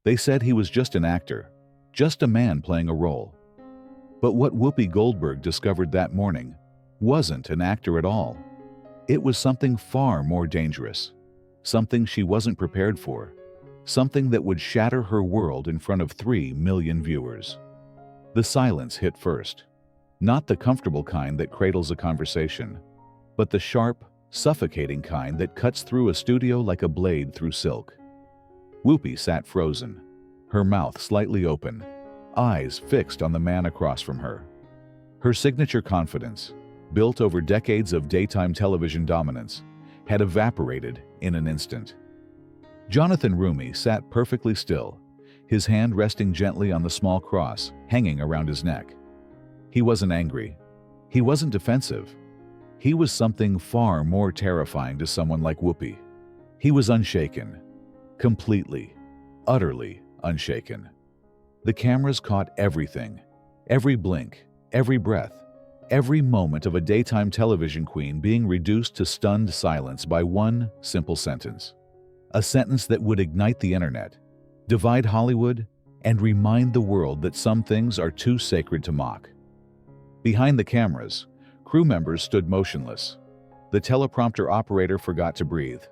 They said he was just an actor, just a man playing a role. But what Whoopi Goldberg discovered that morning wasn't an actor at all. It was something far more dangerous, something she wasn't prepared for, something that would shatter her world in front of 3 million viewers. The silence hit first, not the comfortable kind that cradles a conversation, but the sharp, suffocating kind that cuts through a studio like a blade through silk. Whoopi sat frozen, her mouth slightly open, eyes fixed on the man across from her. Her signature confidence, built over decades of daytime television dominance, had evaporated in an instant. Jonathan Roumie sat perfectly still, his hand resting gently on the small cross hanging around his neck. He wasn't angry. He wasn't defensive. He was something far more terrifying to someone like Whoopi. He was unshaken. Completely, utterly unshaken. The cameras caught everything, every blink, every breath, every moment of a daytime television queen being reduced to stunned silence by one simple sentence. A sentence that would ignite the internet, divide Hollywood, and remind the world that some things are too sacred to mock. Behind the cameras, crew members stood motionless. The teleprompter operator forgot to breathe.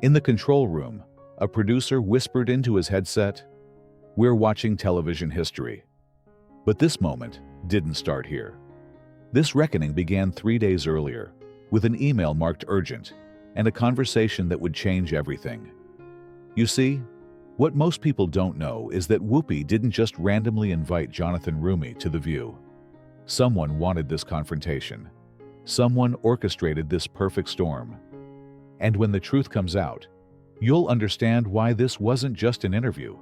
In the control room, a producer whispered into his headset, "We're watching television history." But this moment didn't start here. This reckoning began 3 days earlier, with an email marked urgent and a conversation that would change everything. You see, what most people don't know is that Whoopi didn't just randomly invite Jonathan Roumie to The View. Someone wanted this confrontation. Someone orchestrated this perfect storm. And when the truth comes out, you'll understand why this wasn't just an interview.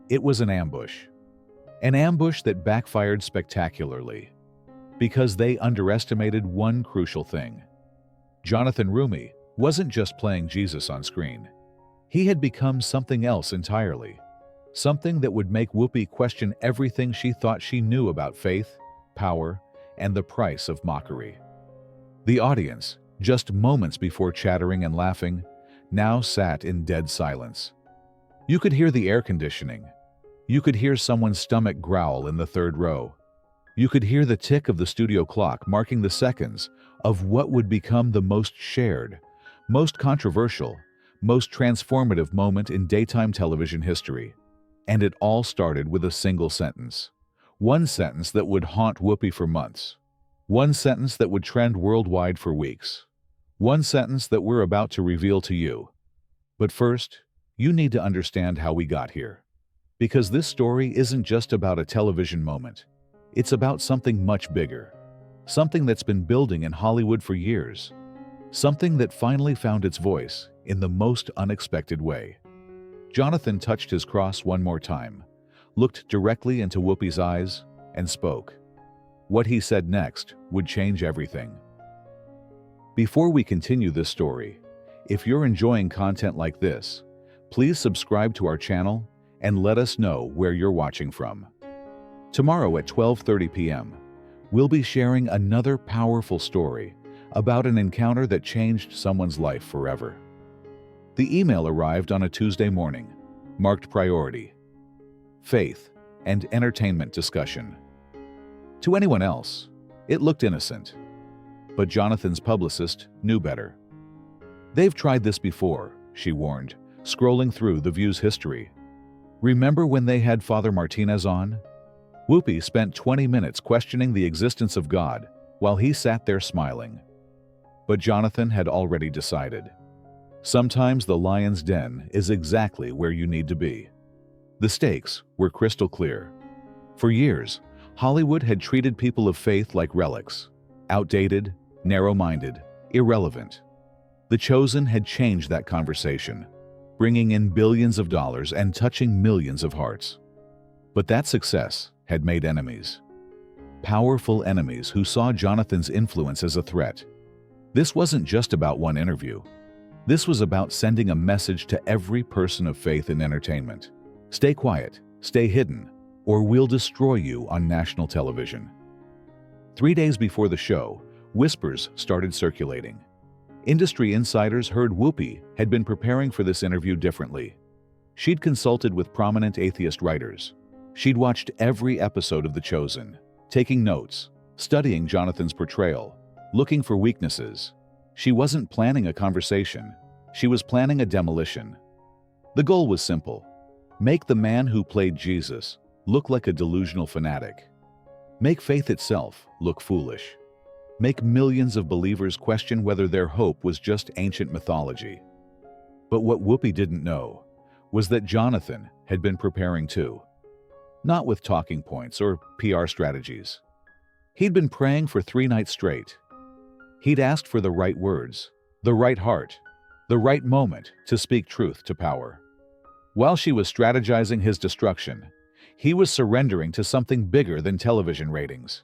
It was an ambush. An ambush that backfired spectacularly. Because they underestimated one crucial thing. Jonathan Roumie wasn't just playing Jesus on screen. He had become something else entirely. Something that would make Whoopi question everything she thought she knew about faith, power, and the price of mockery. The audience, just moments before chattering and laughing, now sat in dead silence. You could hear the air conditioning. You could hear someone's stomach growl in the third row. You could hear the tick of the studio clock marking the seconds of what would become the most shared, most controversial, most transformative moment in daytime television history. And it all started with a single sentence. One sentence that would haunt Whoopi for months. One sentence that would trend worldwide for weeks. One sentence that we're about to reveal to you. But first, you need to understand how we got here. Because this story isn't just about a television moment. It's about something much bigger. Something that's been building in Hollywood for years. Something that finally found its voice in the most unexpected way. Jonathan touched his cross one more time, looked directly into Whoopi's eyes, and spoke. What he said next would change everything. Before we continue this story, if you're enjoying content like this, please subscribe to our channel and let us know where you're watching from. Tomorrow at 12:30 p.m., we'll be sharing another powerful story about an encounter that changed someone's life forever. The email arrived on a Tuesday morning, marked priority, faith, and entertainment discussion. To anyone else, it looked innocent. But Jonathan's publicist knew better. They've tried this before, she warned, scrolling through The View's history. Remember when they had Father Martinez on? Whoopi spent 20 minutes questioning the existence of God while he sat there smiling. But Jonathan had already decided. Sometimes the lion's den is exactly where you need to be. The stakes were crystal clear. For years, Hollywood had treated people of faith like relics, outdated, narrow-minded, irrelevant. The Chosen had changed that conversation, bringing in billions of dollars and touching millions of hearts. But that success had made enemies. Powerful enemies who saw Jonathan's influence as a threat. This wasn't just about one interview. This was about sending a message to every person of faith in entertainment. Stay quiet, stay hidden, or we'll destroy you on national television. 3 days before the show, whispers started circulating. Industry insiders heard Whoopi had been preparing for this interview differently. She'd consulted with prominent atheist writers. She'd watched every episode of The Chosen, taking notes, studying Jonathan's portrayal, looking for weaknesses. She wasn't planning a conversation. She was planning a demolition. The goal was simple: make the man who played Jesus look like a delusional fanatic. Make faith itself look foolish. Make millions of believers question whether their hope was just ancient mythology. But what Whoopi didn't know was that Jonathan had been preparing too. Not with talking points or PR strategies. He'd been praying for 3 nights straight. He'd asked for the right words, the right heart, the right moment to speak truth to power. While she was strategizing his destruction, he was surrendering to something bigger than television ratings.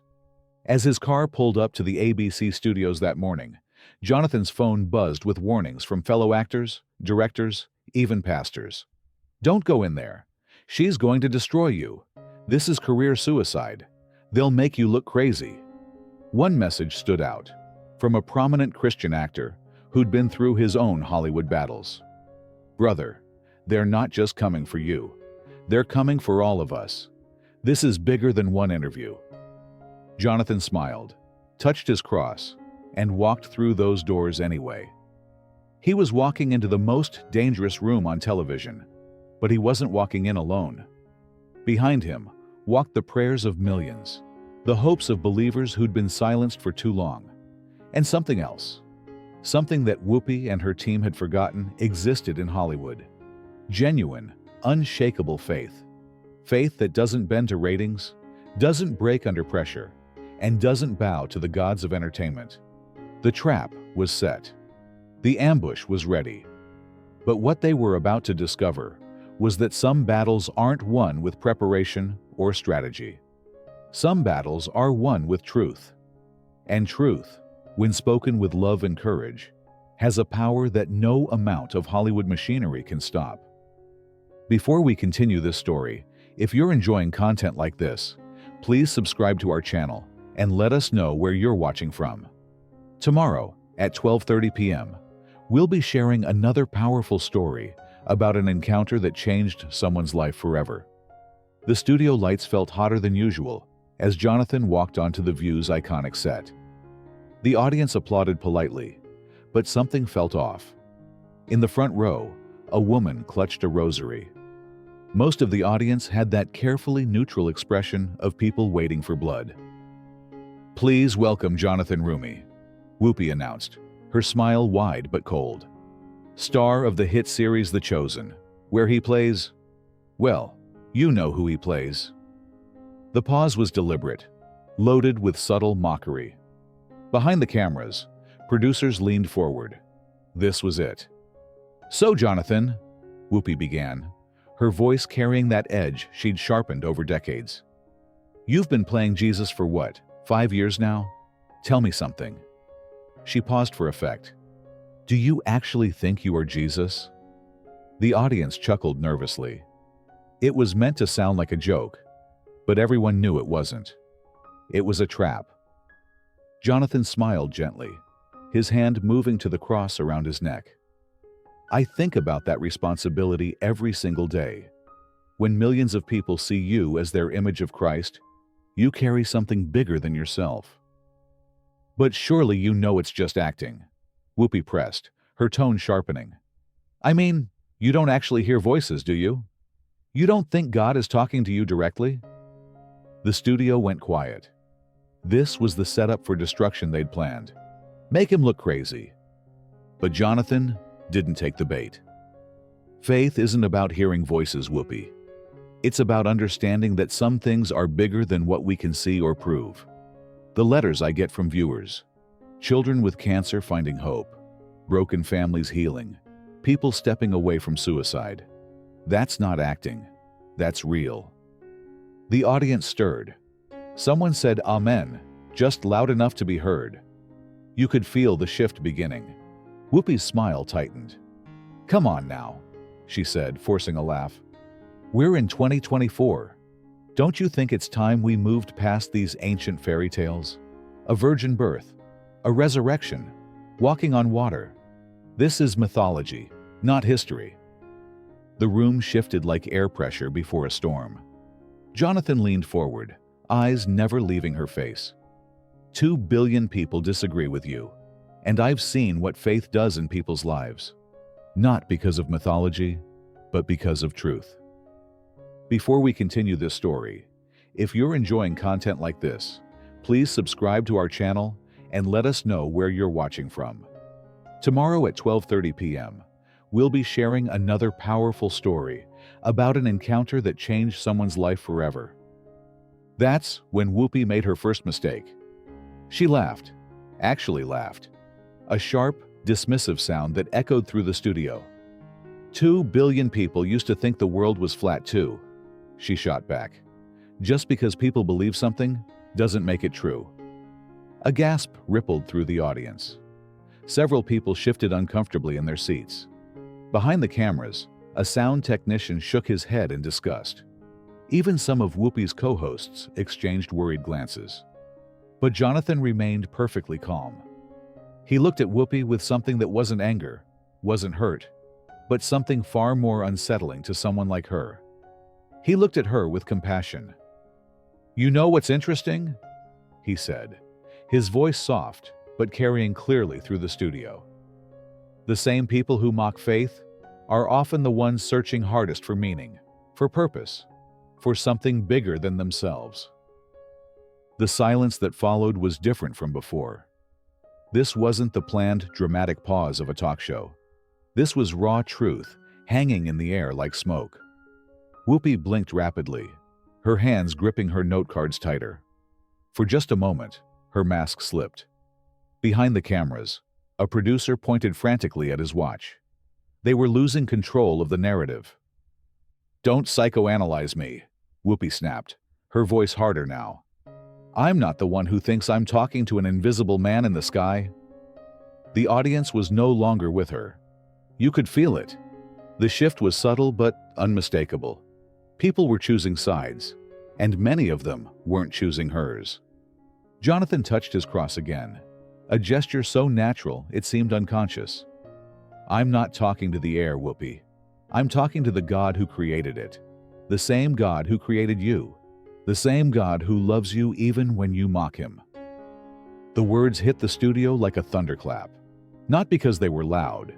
As his car pulled up to the ABC studios that morning, Jonathan's phone buzzed with warnings from fellow actors, directors, even pastors. Don't go in there. She's going to destroy you. This is career suicide. They'll make you look crazy. One message stood out, from a prominent Christian actor who'd been through his own Hollywood battles. Brother, they're not just coming for you. They're coming for all of us. This is bigger than one interview. Jonathan smiled, touched his cross, and walked through those doors anyway. He was walking into the most dangerous room on television, but he wasn't walking in alone. Behind him walked the prayers of millions, the hopes of believers who'd been silenced for too long, and something else. Something that Whoopi and her team had forgotten existed in Hollywood. Genuine, unshakable faith. Faith that doesn't bend to ratings, doesn't break under pressure, and doesn't bow to the gods of entertainment. The trap was set. The ambush was ready. But what they were about to discover was that some battles aren't won with preparation or strategy. Some battles are won with truth. And truth, when spoken with love and courage, has a power that no amount of Hollywood machinery can stop. Before we continue this story, if you're enjoying content like this, please subscribe to our channel and let us know where you're watching from. Tomorrow at 12:30 p.m., we'll be sharing another powerful story about an encounter that changed someone's life forever. The studio lights felt hotter than usual as Jonathan walked onto the View's iconic set. The audience applauded politely, but something felt off. In the front row, a woman clutched a rosary. Most of the audience had that carefully neutral expression of people waiting for blood. "Please welcome Jonathan Roumie," Whoopi announced, her smile wide but cold. "Star of the hit series The Chosen, where he plays, well, you know who he plays." The pause was deliberate, loaded with subtle mockery. Behind the cameras, producers leaned forward. This was it. "So, Jonathan," Whoopi began, her voice carrying that edge she'd sharpened over decades. "You've been playing Jesus for what, 5 years now? Tell me something." She paused for effect. "Do you actually think you are Jesus?" The audience chuckled nervously. It was meant to sound like a joke, but everyone knew it wasn't. It was a trap. Jonathan smiled gently, his hand moving to the cross around his neck. "I think about that responsibility every single day. When millions of people see you as their image of Christ, you carry something bigger than yourself." "But surely you know it's just acting," Whoopi pressed, her tone sharpening. "I mean, you don't actually hear voices, do you? You don't think God is talking to you directly?" The studio went quiet. This was the setup for destruction they'd planned. Make him look crazy. But Jonathan didn't take the bait. Faith isn't about hearing voices, Whoopi. It's about understanding that some things are bigger than what we can see or prove. The letters I get from viewers, children with cancer finding hope, broken families healing, people stepping away from suicide. That's not acting. That's real. The audience stirred. Someone said amen, just loud enough to be heard. You could feel the shift beginning. Whoopi's smile tightened. "Come on now," she said, forcing a laugh. "We're in 2024. Don't you think it's time we moved past these ancient fairy tales? A virgin birth, a resurrection, walking on water. This is mythology, not history." The room shifted like air pressure before a storm. Jonathan leaned forward, eyes never leaving her face. 2 billion people disagree with you, and I've seen what faith does in people's lives. Not because of mythology, but because of truth. Before we continue this story, if you're enjoying content like this, please subscribe to our channel and let us know where you're watching from. Tomorrow at 12:30 p.m., we'll be sharing another powerful story about an encounter that changed someone's life forever. That's when Whoopi made her first mistake. She laughed, actually laughed. A sharp, dismissive sound that echoed through the studio. 2 billion people used to think the world was flat too, she shot back. Just because people believe something doesn't make it true. A gasp rippled through the audience. Several people shifted uncomfortably in their seats. Behind the cameras, a sound technician shook his head in disgust. Even some of Whoopi's co-hosts exchanged worried glances. But Jonathan remained perfectly calm. He looked at Whoopi with something that wasn't anger, wasn't hurt, but something far more unsettling to someone like her. He looked at her with compassion. "You know what's interesting?" he said, his voice soft but carrying clearly through the studio. "The same people who mock faith are often the ones searching hardest for meaning, for purpose, for something bigger than themselves." The silence that followed was different from before. This wasn't the planned, dramatic pause of a talk show. This was raw truth, hanging in the air like smoke. Whoopi blinked rapidly, her hands gripping her note cards tighter. For just a moment, her mask slipped. Behind the cameras, a producer pointed frantically at his watch. They were losing control of the narrative. "Don't psychoanalyze me," Whoopi snapped, her voice harder now. "I'm not the one who thinks I'm talking to an invisible man in the sky." The audience was no longer with her. You could feel it. The shift was subtle but unmistakable. People were choosing sides, and many of them weren't choosing hers. Jonathan touched his cross again, a gesture so natural it seemed unconscious. "I'm not talking to the air, Whoopi. I'm talking to the God who created it. The same God who created you. The same God who loves you even when you mock him." The words hit the studio like a thunderclap, not because they were loud,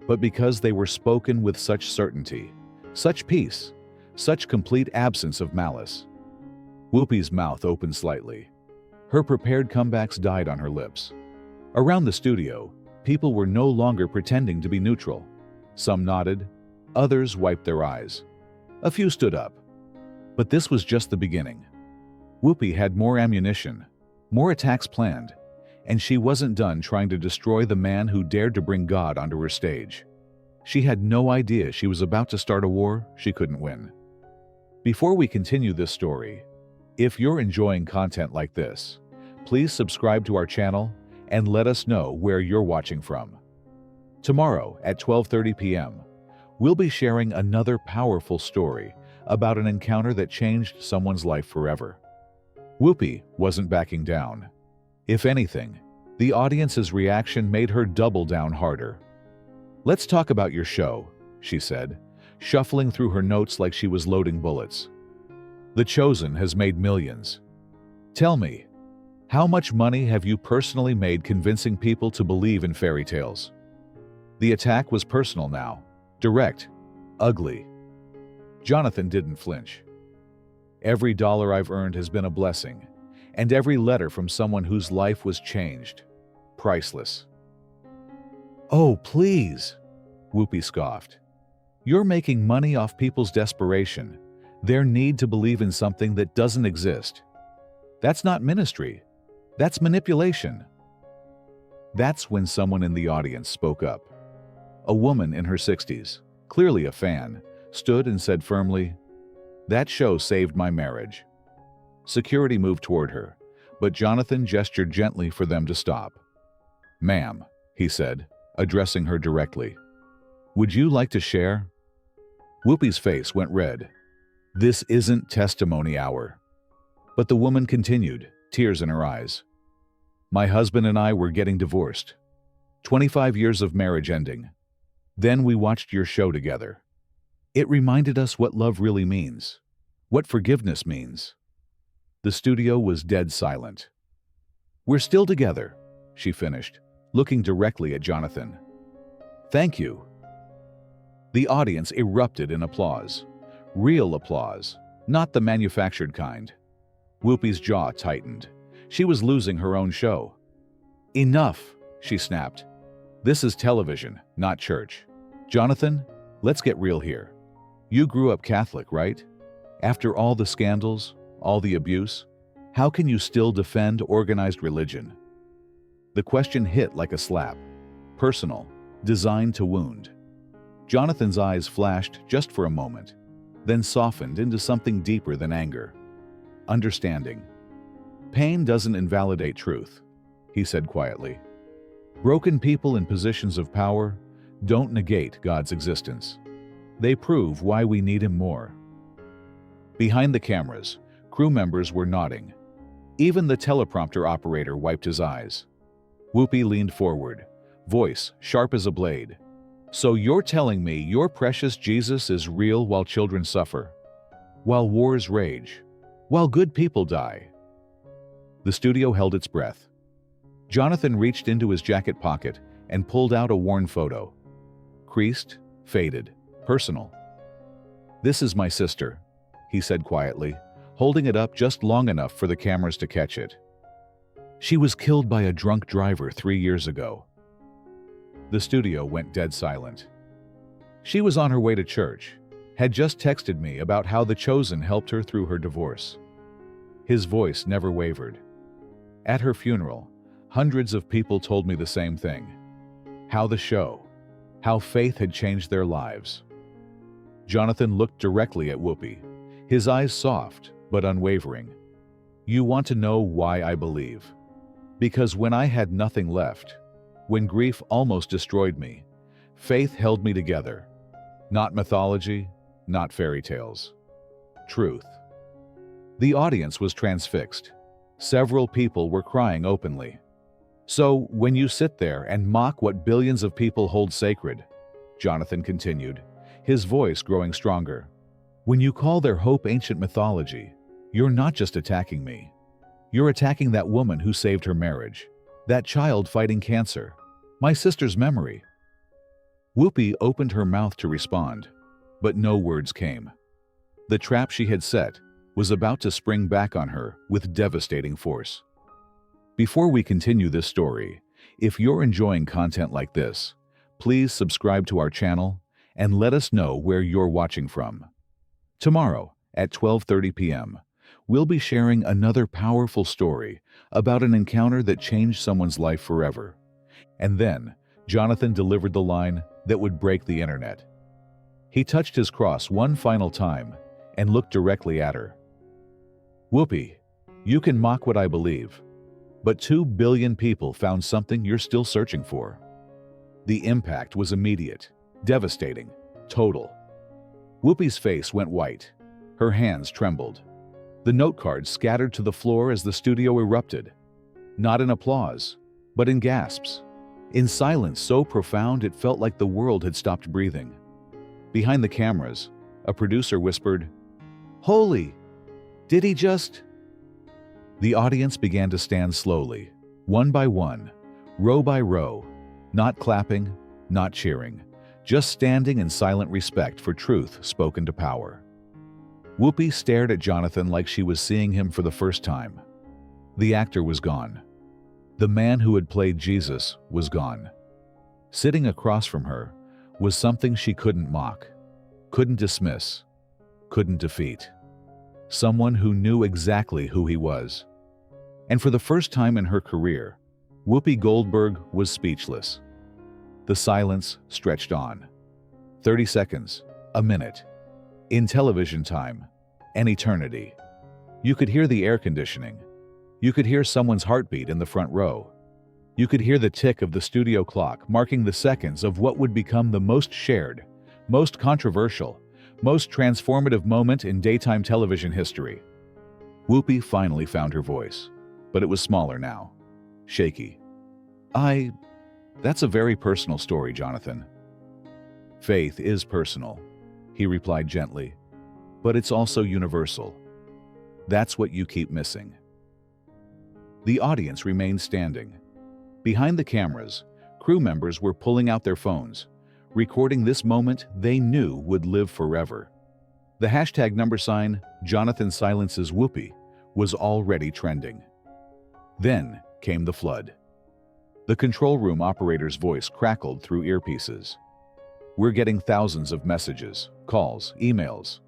but because they were spoken with such certainty, such peace, such complete absence of malice. Whoopi's mouth opened slightly. Her prepared comebacks died on her lips. Around the studio, people were no longer pretending to be neutral. Some nodded, others wiped their eyes. A few stood up. But this was just the beginning. Whoopi had more ammunition, more attacks planned, and she wasn't done trying to destroy the man who dared to bring God onto her stage. She had no idea she was about to start a war she couldn't win. Before we continue this story, if you're enjoying content like this, please subscribe to our channel and let us know where you're watching from. Tomorrow at 12:30 p.m., we'll be sharing another powerful story about an encounter that changed someone's life forever. Whoopi wasn't backing down. If anything, the audience's reaction made her double down harder. "Let's talk about your show," she said, shuffling through her notes like she was loading bullets. "The Chosen has made millions. Tell me, how much money have you personally made convincing people to believe in fairy tales?" The attack was personal now, direct, ugly. Jonathan didn't flinch. "Every dollar I've earned has been a blessing, and every letter from someone whose life was changed. Priceless." "Oh, please," Whoopi scoffed. "You're making money off people's desperation, their need to believe in something that doesn't exist. That's not ministry. That's manipulation." That's when someone in the audience spoke up. A woman in her 60s, clearly a fan, stood and said firmly, "That show saved my marriage." Security moved toward her, but Jonathan gestured gently for them to stop. "Ma'am," he said, addressing her directly, "would you like to share?" Whoopi's face went red. This isn't testimony hour. But the woman continued, tears in her eyes. "My husband and I were getting divorced. 25 years of marriage ending. Then we watched your show together. It reminded us what love really means, what forgiveness means. The studio was dead silent. "We're still together," she finished, looking directly at Jonathan. "Thank you." The audience erupted in applause. Real applause, not the manufactured kind. Whoopi's jaw tightened. She was losing her own show. "Enough," she snapped. "This is television, not church. Jonathan, let's get real here. You grew up Catholic, right? After all the scandals, all the abuse, how can you still defend organized religion?" The question hit like a slap. Personal, designed to wound. Jonathan's eyes flashed just for a moment, then softened into something deeper than anger. Understanding. "Pain doesn't invalidate truth," he said quietly. "Broken people in positions of power don't negate God's existence. They prove why we need Him more." Behind the cameras, crew members were nodding. Even the teleprompter operator wiped his eyes. Whoopi leaned forward, voice sharp as a blade. "So you're telling me your precious Jesus is real while children suffer? While wars rage? While good people die?" The studio held its breath. Jonathan reached into his jacket pocket and pulled out a worn photo. Creased, faded, personal. "This is my sister," he said quietly, holding it up just long enough for the cameras to catch it. "She was killed by a drunk driver 3 years ago." The studio went dead silent. "She was on her way to church, had just texted me about how The Chosen helped her through her divorce." His voice never wavered. "At her funeral, hundreds of people told me the same thing. How the show, how faith had changed their lives." Jonathan looked directly at Whoopi, his eyes soft but unwavering. "You want to know why I believe? Because when I had nothing left, when grief almost destroyed me, faith held me together. Not mythology, not fairy tales. Truth." The audience was transfixed. Several people were crying openly. "So, when you sit there and mock what billions of people hold sacred," Jonathan continued, his voice growing stronger, "when you call their hope ancient mythology, you're not just attacking me. You're attacking that woman who saved her marriage, that child fighting cancer, my sister's memory." Whoopi opened her mouth to respond, but no words came. The trap she had set was about to spring back on her with devastating force. Before we continue this story, if you're enjoying content like this, please subscribe to our channel and let us know where you're watching from. Tomorrow at 12:30 p.m., we'll be sharing another powerful story about an encounter that changed someone's life forever. And then, Jonathan delivered the line that would break the internet. He touched his cross one final time and looked directly at her. "Whoopi, you can mock what I believe, but 2 billion people found something you're still searching for." The impact was immediate, devastating, total. Whoopi's face went white. Her hands trembled. The note cards scattered to the floor as the studio erupted. Not in applause, but in gasps. In silence so profound it felt like the world had stopped breathing. Behind the cameras, a producer whispered, "Holy! Did he just—" The audience began to stand slowly, one by one, row by row, not clapping, not cheering, just standing in silent respect for truth spoken to power. Whoopi stared at Jonathan like she was seeing him for the first time. The actor was gone. The man who had played Jesus was gone. Sitting across from her was something she couldn't mock, couldn't dismiss, couldn't defeat. Someone who knew exactly who he was. And for the first time in her career, Whoopi Goldberg was speechless. The silence stretched on. 30 seconds, a minute. In television time, an eternity. You could hear the air conditioning. You could hear someone's heartbeat in the front row. You could hear the tick of the studio clock marking the seconds of what would become the most shared, most controversial, most transformative moment in daytime television history. Whoopi finally found her voice, but it was smaller now, shaky. That's a very personal story, Jonathan." "Faith is personal," he replied gently. "But it's also universal. That's what you keep missing." The audience remained standing. Behind the cameras, crew members were pulling out their phones, recording this moment they knew would live forever. The hashtag #, Jonathan silences Whoopi, was already trending. Then came the flood. The control room operator's voice crackled through earpieces. "We're getting thousands of messages, calls, emails.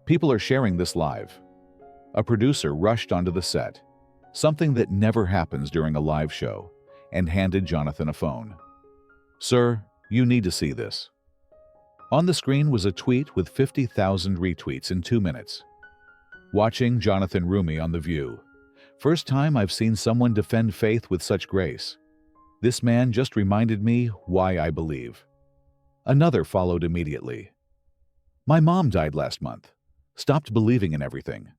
People are sharing this live." A producer rushed onto the set, something that never happens during a live show, and handed Jonathan a phone. "Sir, you need to see this." On the screen was a tweet with 50,000 retweets in 2 minutes. "Watching Jonathan Roumie on The View. First time I've seen someone defend faith with such grace. This man just reminded me why I believe." Another followed immediately. "My mom died last month. Stopped believing in everything.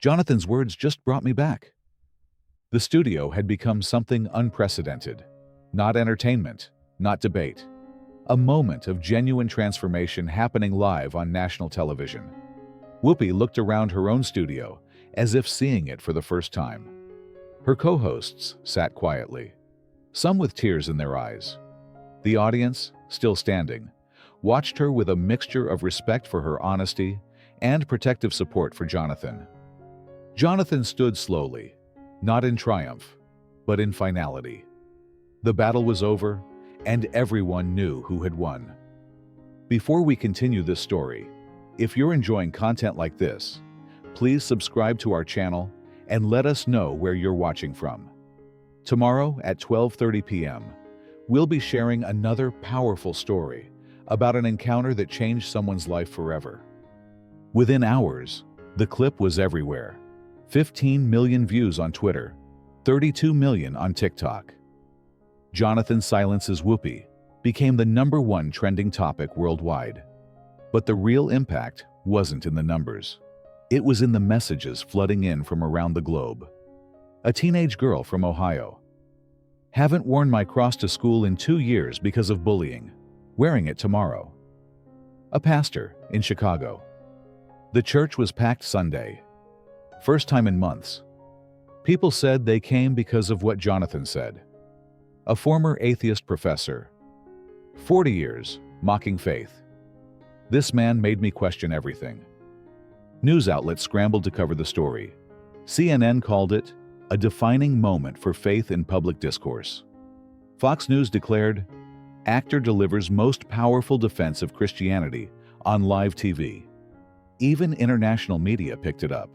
Jonathan's words just brought me back." The studio had become something unprecedented. Not entertainment, not debate. A moment of genuine transformation happening live on national television. Whoopi looked around her own studio, as if seeing it for the first time. Her co-hosts sat quietly, some with tears in their eyes. The audience, still standing, watched her with a mixture of respect for her honesty and protective support for Jonathan. Jonathan stood slowly, not in triumph, but in finality. The battle was over, and everyone knew who had won. Before we continue this story, if you're enjoying content like this, please subscribe to our channel and let us know where you're watching from. Tomorrow at 12:30 p.m., we'll be sharing another powerful story about an encounter that changed someone's life forever. Within hours, the clip was everywhere. 15 million views on Twitter, 32 million on TikTok. Jonathan silences Whoopi became the #1 trending topic worldwide. But the real impact wasn't in the numbers. It was in the messages flooding in from around the globe. A teenage girl from Ohio. "Haven't worn my cross to school in 2 years because of bullying. Wearing it tomorrow." A pastor in Chicago. "The church was packed Sunday. First time in months. People said they came because of what Jonathan said." A former atheist professor. 40 years, mocking faith. "This man made me question everything." News outlets scrambled to cover the story. CNN called it a defining moment for faith in public discourse. Fox News declared, "Actor delivers most powerful defense of Christianity on live TV." Even international media picked it up.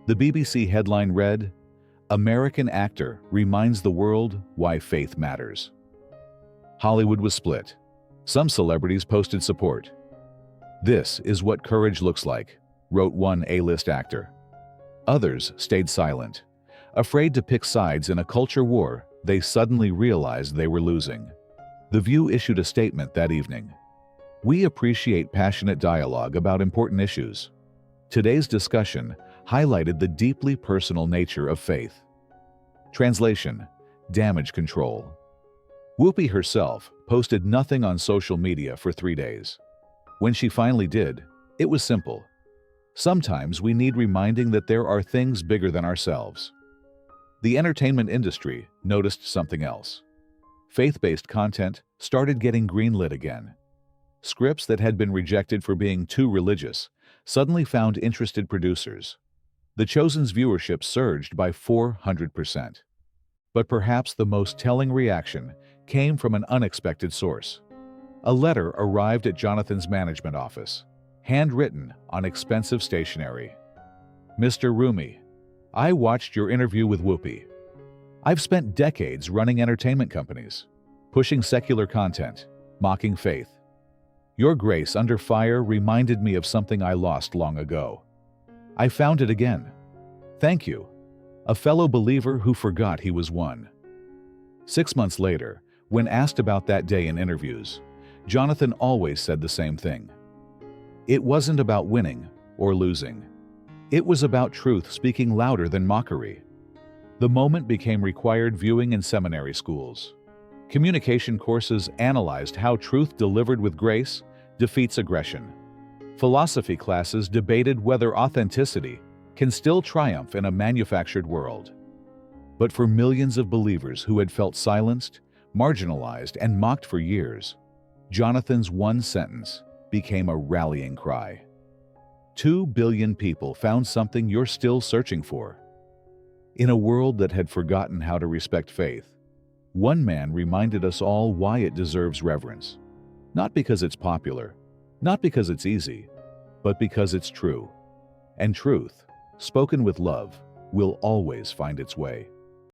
The BBC headline read, "American actor reminds the world why faith matters." Hollywood was split. Some celebrities posted support. "This is what courage looks like," wrote one A-list actor. Others stayed silent, afraid to pick sides in a culture war they suddenly realized they were losing. The View issued a statement that evening. "We appreciate passionate dialogue about important issues. Today's discussion highlighted the deeply personal nature of faith." Translation: damage control. Whoopi herself posted nothing on social media for 3 days. When she finally did, it was simple. Sometimes we need reminding that there are things bigger than ourselves. The entertainment industry noticed something else. Faith-based content started getting greenlit again. Scripts that had been rejected for being too religious suddenly found interested producers. The Chosen's viewership surged by 400%. But perhaps the most telling reaction came from an unexpected source. A letter arrived at Jonathan's management office, handwritten on expensive stationery. "Mr. Roumie, I watched your interview with Whoopi. I've spent decades running entertainment companies, pushing secular content, mocking faith. Your grace under fire reminded me of something I lost long ago. I found it again. Thank you, a fellow believer who forgot he was one." 6 months later, when asked about that day in interviews, Jonathan always said the same thing. It wasn't about winning or losing. It was about truth speaking louder than mockery. The moment became required viewing in seminary schools. Communication courses analyzed how truth delivered with grace defeats aggression. Philosophy classes debated whether authenticity can still triumph in a manufactured world. But for millions of believers who had felt silenced, marginalized, and mocked for years, Jonathan's one sentence became a rallying cry. 2 billion people found something you're still searching for. In a world that had forgotten how to respect faith, one man reminded us all why it deserves reverence. Not because it's popular, not because it's easy, but because it's true. And truth, spoken with love, will always find its way.